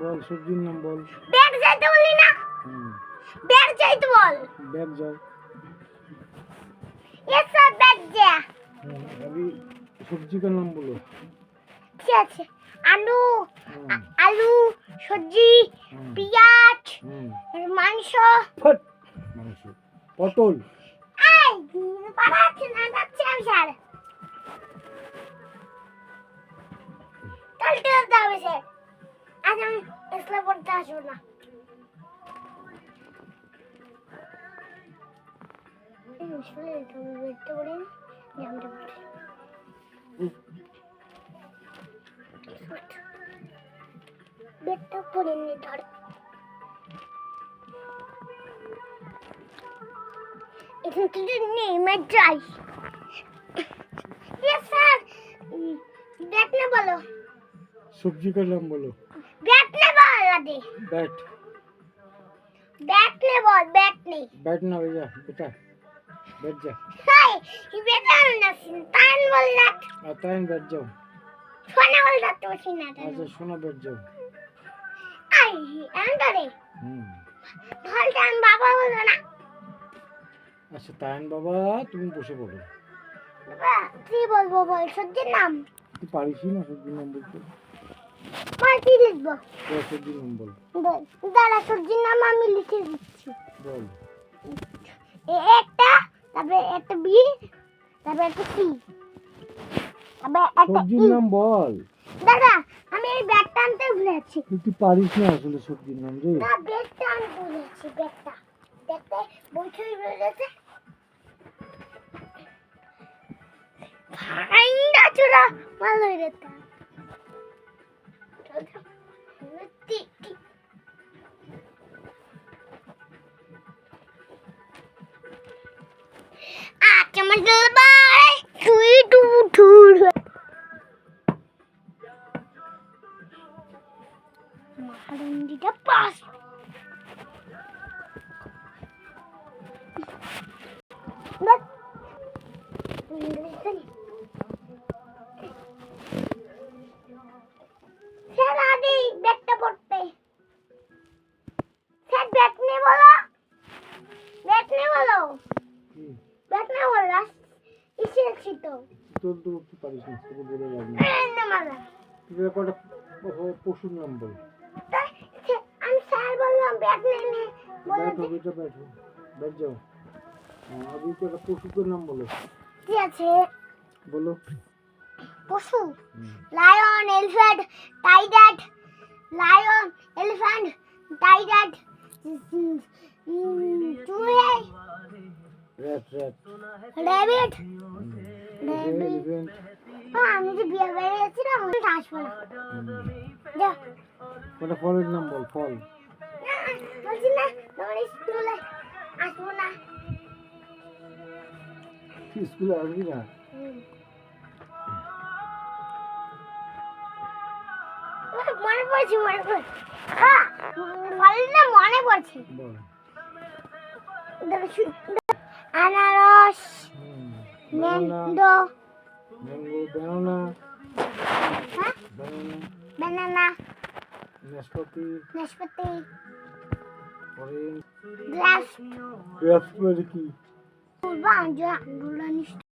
বল সবজির নাম বল। ব্যাগ যাইতে বলি না। ব্যাগ যাইতে বল। ব্যাগ যাও। ये सब बैठ जा। अभी सब्जी का नाम बोलो। ठीक है। आलू आलू सब्जी प्याज मांस फट मांस पटल এই পারাছে না যাচ্ছে আমি স্যার চলতে যাবে স্যার আজ আমি ইসলাম পড়তে আসবো না শুনে তুমি বেরতে পারি জামটা বেরটা পড়ে নি ধর इसमें तुझे नेम है ट्राई यस सर बैठने बोलो सब्जी का नाम बोलो बैठने बोल दे बैठ बैठने बोल बैठने बैठना भैया बेटा बैठ जा हाय ये बेटा ना सुल्तान बोल रहा आता है बैठ जाओ सोना बोल रहा तो सीना अच्छा सोना बैठ जाओ आई अंदर है ढोल टाइम बाबा बोल ना अच्छा तायन बाबा तुम বসে পড়ো বাবা কি বলবো বল সত্যি নাম তুই পারিস না সত্যি নাম বলতে পার্টি লিখবো সত্যি নাম বল দাঁড়া সত্যি নাম আমি লিখে দিচ্ছি বল একটা তারপরে একটা বি তারপরে একটা সি তারপরে একটা সত্যির নাম বল দাদা আমি এই ব্যাগটা আনতে ভুলেছি তুই পারিস না আসলে সত্যির নাম রে না ব্যাগটা আনতে ভুলেছি ব্যাগটা দেখতে বইছই রয়েছে ফাইন্ডা চুরা ভালো হইছে আচ্ছা মন্ডল বাই তুই টু টুর মারুন্ডিটা পাস Look. सर आगे बैठने पड़ते सर बैठने बोलो बैठने बोला इसे अच्छी तो तो पारिस ना তোকে বলে লাভ নেই না মারা তুই একটা পশুর নাম বল আমি স্যার বললাম बैठने ने बैठो बेटा बैठो बैठ जाओ अभी तो पशु का नाम बोलो কি আছে बोलो পশু lion elephant tiger lion elephant tiger চুহে रैट র‍্যাবিট एलिफेंट আমি যে বিয়ে বাড়ি আছি না আমি আসবো না যা কোনটা ফলের নাম বল ফল বলছি না তোমার স্কুলে আসবো না স্কুলে আসবি না মনে পড়ছে ভালো না মনে পড়ছে আনারস ম্যাঙ্গো ব্যানানা banana নাশপাতি অরেঞ্জ গ্লাস গ্রাস মানে কি বাঞ্জা